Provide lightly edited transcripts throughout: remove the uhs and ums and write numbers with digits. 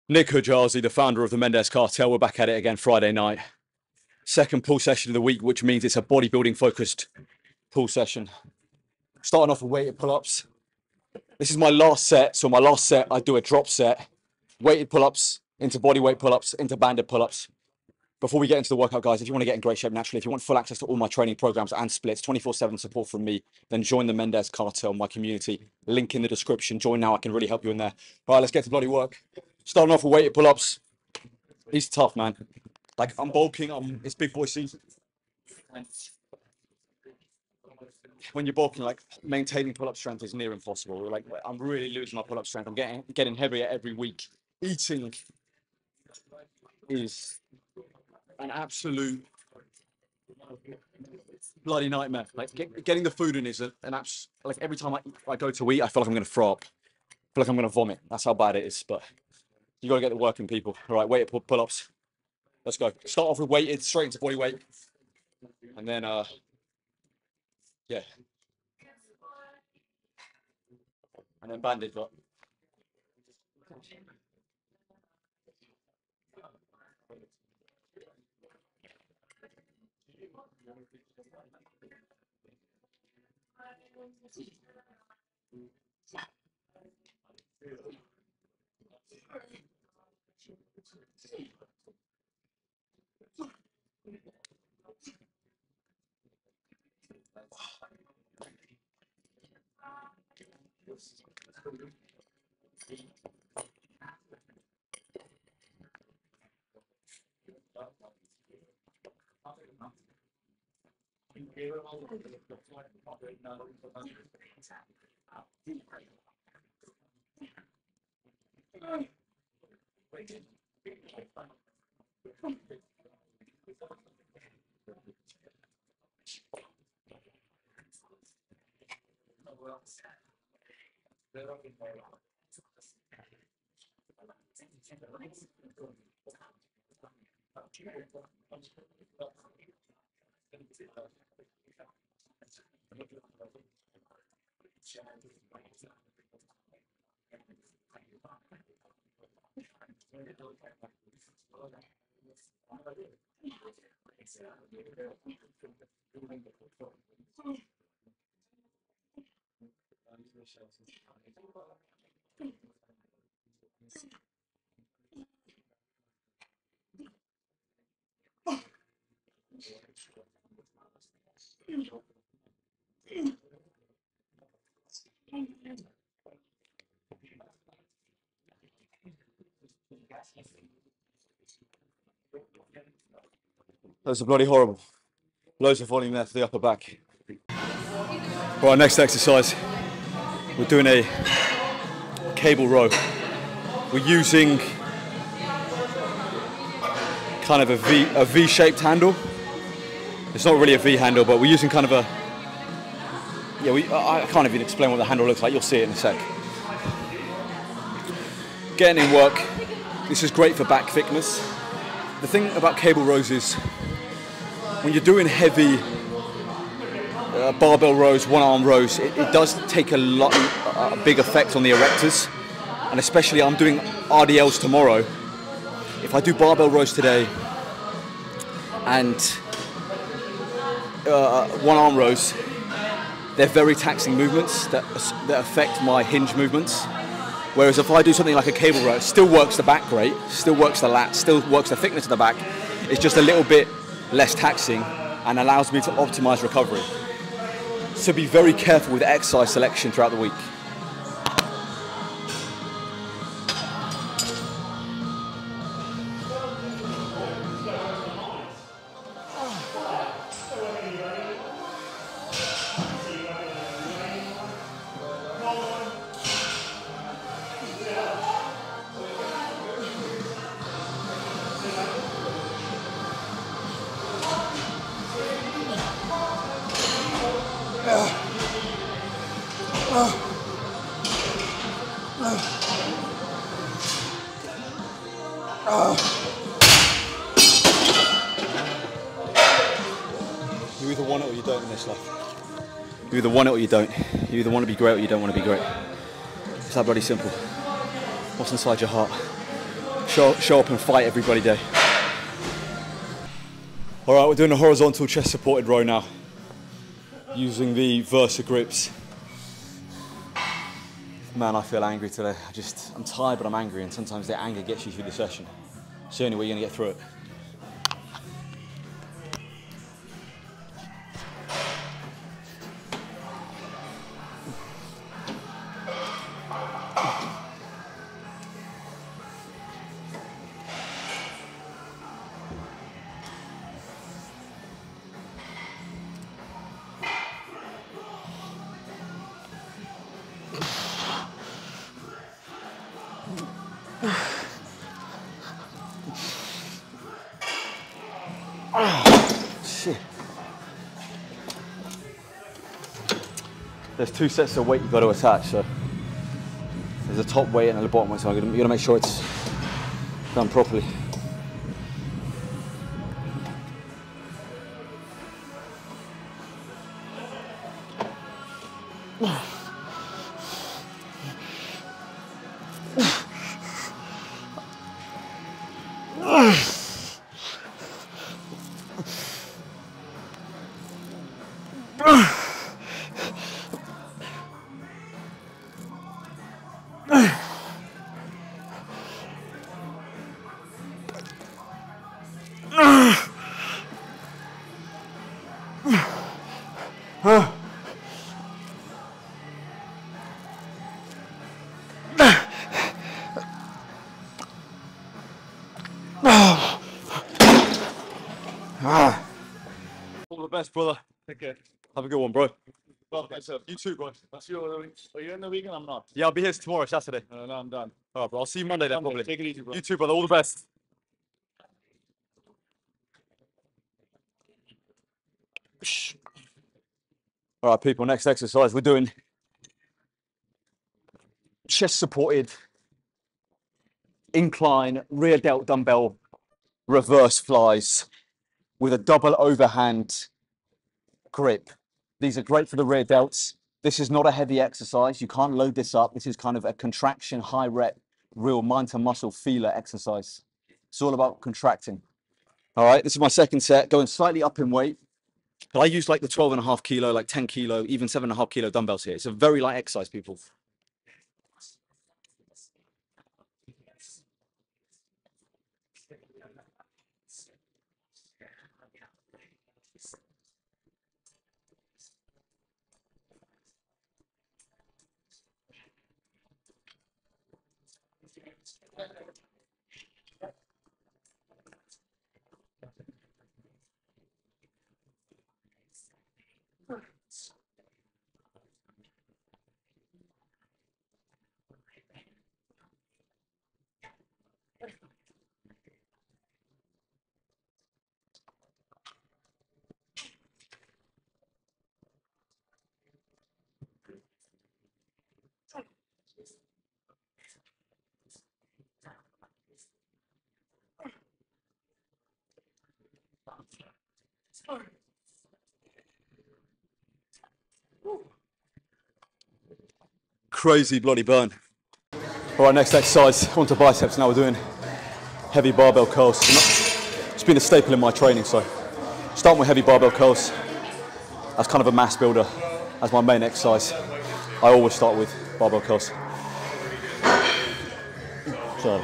Nick Hujazi, the founder of the Mendes Cartel. We're back at it again Friday night. Second pull session of the week, which means it's a bodybuilding focused pull session. Starting off with weighted pull-ups. This is my last set. So my last set, I do a drop set, weighted pull-ups into bodyweight pull-ups, into banded pull-ups. Before we get into the workout, guys, if you want to get in great shape naturally, if you want full access to all my training programs and splits, 24/7 support from me, then join the Mendes Cartel, my community. Link in the description. Join now. I can really help you in there. All right, let's get to bloody work. Starting off with weighted pull-ups. He's tough, man. Like, I'm bulking. It's big boy season. And when you're bulking, like, maintaining pull-up strength is near impossible. Like, I'm really losing my pull-up strength. I'm getting heavier every week. Eating is an absolute bloody nightmare. Like, getting the food in is like, every time I go to eat, I feel like I'm going to throw up. I feel like I'm going to vomit. That's how bad it is. But you got to get the work in, people. All right, weighted pull-ups. Let's go. Start off with weighted, straight into body weight. And then, yeah. And then banded, but. Those are bloody horrible. Loads of volume there for the upper back. Right, next exercise. We're doing a cable row. We're using kind of a V-shaped handle. It's not really a V handle, but we're using kind of a, I can't even explain what the handle looks like. You'll see it in a sec. Getting in work. This is great for back thickness. The thing about cable rows is when you're doing heavy barbell rows, one-arm rows, it does take a big effect on the erectors, and especially I'm doing RDLs tomorrow. If I do barbell rows today and one-arm rows, they're very taxing movements that affect my hinge movements. Whereas if I do something like a cable row, it still works the back great, still works the lat, still works the thickness of the back. It's just a little bit less taxing and allows me to optimize recovery. So be very careful with exercise selection throughout the week. You either want it or you don't in this life. You either want it or you don't. You either want to be great or you don't want to be great. It's that bloody simple. What's inside your heart? Show up and fight everybody day. All right, we're doing a horizontal chest supported row now, using the Versa grips. Man, I feel angry today. I'm tired, but I'm angry, and sometimes the anger gets you through the session. It's the only way you're gonna get through it. Shit. There's 2 sets of weight you've got to attach, so there's a top weight and a bottom weight, so you're gonna make sure it's done properly. All the best, brother. Take care. Have a good one, bro. Okay, so You too, bro. are you in the weekend? I'm not. Yeah, I'll be here tomorrow, Saturday. No, I'm done. All right, bro. I'll see you Monday then, Monday. probably. Take it easy, bro. You too, brother. All the best. All right, people. Next exercise, we're doing chest supported incline rear delt dumbbell reverse flies with a double overhand grip. These are great for the rear delts. This is not a heavy exercise. You can't load this up. This is kind of a contraction, high rep, real mind to muscle feeler exercise. It's all about contracting. All right, this is my second set, going slightly up in weight. But I use like the 12.5 kilo, like 10 kilo, even 7.5 kilo dumbbells here. It's a very light exercise, people. Crazy bloody burn. All right, next exercise, onto biceps. Now we're doing heavy barbell curls. It's been a staple in my training, so starting with heavy barbell curls. That's kind of a mass builder as my main exercise. I always start with barbell curls. So.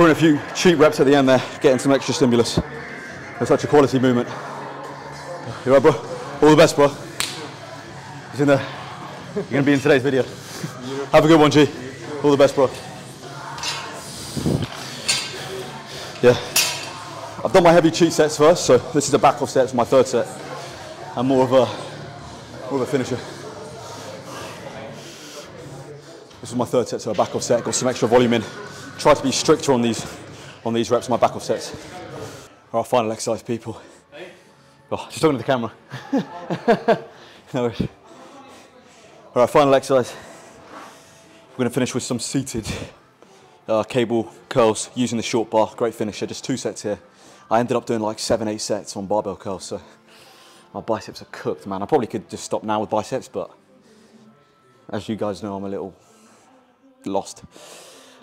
Throwing a few cheap reps at the end there, getting some extra stimulus. It's such a quality movement. You right, bro? All the best, bro. He's in there. You're gonna be in today's video. Have a good one, G. All the best, bro. Yeah. I've done my heavy cheat sets first, so this is a back off set for my third set. And more of a finisher. This is my third set, so a back off set, got some extra volume in. Try to be stricter on these reps, my back off sets. All right, final exercise, people. Oh, just talking to the camera. No worries. All right, final exercise. We're gonna finish with some seated cable curls using the short bar. Great finisher, just 2 sets here. I ended up doing like 7, 8 sets on barbell curls, so my biceps are cooked, man. I probably could just stop now with biceps, but as you guys know, I'm a little lost.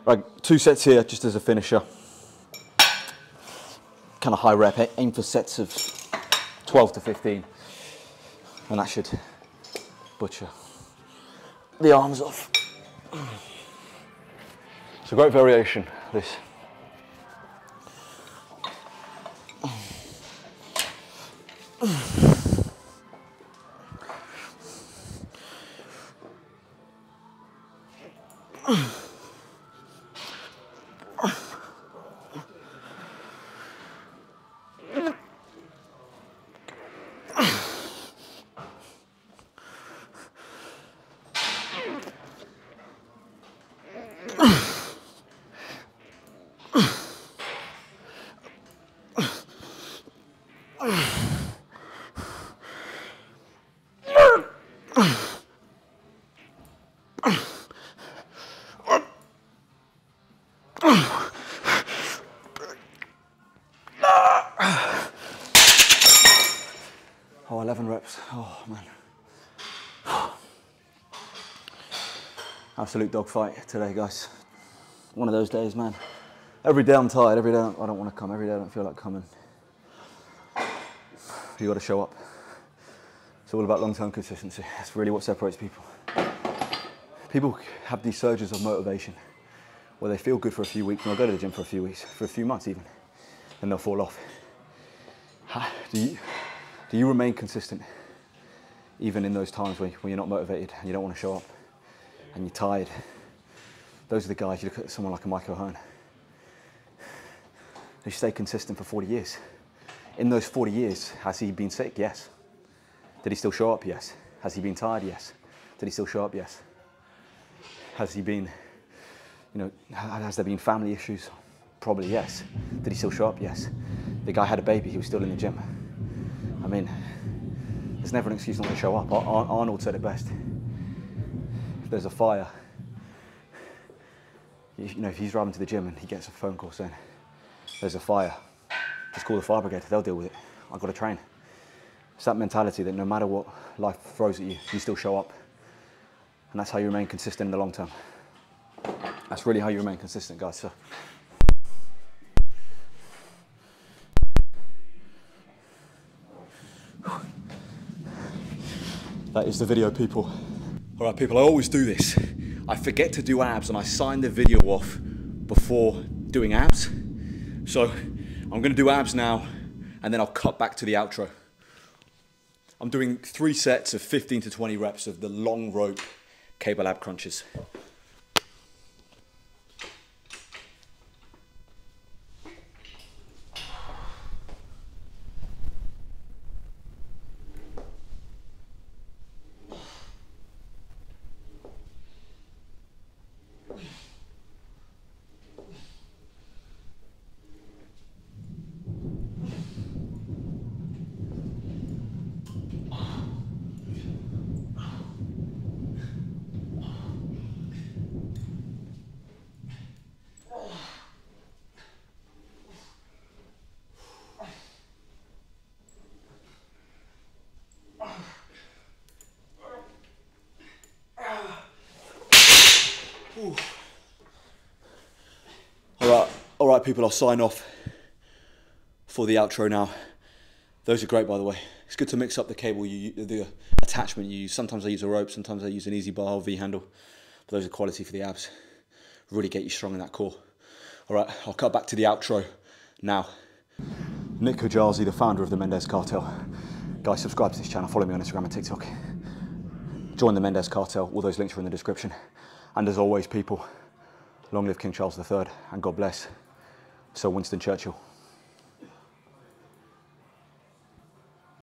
Right, 2 sets here just as a finisher. Kind of high rep, aim for sets of 12 to 15. And that should butcher the arms off. It's a great variation, this. Oh, 11 reps. Oh, man. Absolute dogfight today, guys. One of those days, man. Every day I'm tired, every day I don't want to come, every day I don't feel like coming. You got to show up. It's all about long-term consistency. That's really what separates people. People have these surges of motivation where they feel good for a few weeks, and they'll go to the gym for a few weeks, for a few months even, and they'll fall off. Do you remain consistent even in those times when you're not motivated and you don't want to show up and you're tired? Those are the guys. You look at someone like a Mike O'Hearn. They stay consistent for 40 years. In those 40 years, has he been sick? Yes. Did he still show up? Yes. Has he been tired? Yes. Did he still show up? Yes. Has he been, has there been family issues? Probably yes. Did he still show up? Yes. The guy had a baby, he was still in the gym. I mean, there's never an excuse not to show up. Arnold said it best. If there's a fire, if he's driving to the gym and he gets a phone call saying, there's a fire, just call the fire brigade, they'll deal with it. I've got to train. It's that mentality that no matter what life throws at you, you still show up. And that's how you remain consistent in the long term. That's really how you remain consistent, guys. So. That is the video, people. All right, people, I always do this. I forget to do abs and I sign the video off before doing abs. So I'm gonna do abs now and then I'll cut back to the outro. I'm doing 3 sets of 15 to 20 reps of the long rope cable ab crunches. All right, people, I'll sign off for the outro now. Those are great, by the way. It's good to mix up the cable, the attachment you use. Sometimes I use a rope, sometimes I use an easy bar or V handle. But those are quality for the abs. Really get you strong in that core. All right, I'll cut back to the outro now. Nick Kajazi, the founder of the Mendez Cartel. Guys, subscribe to this channel, follow me on Instagram and TikTok. Join the Mendez Cartel, all those links are in the description. And as always, people, long live King Charles III and God bless Sir Winston Churchill.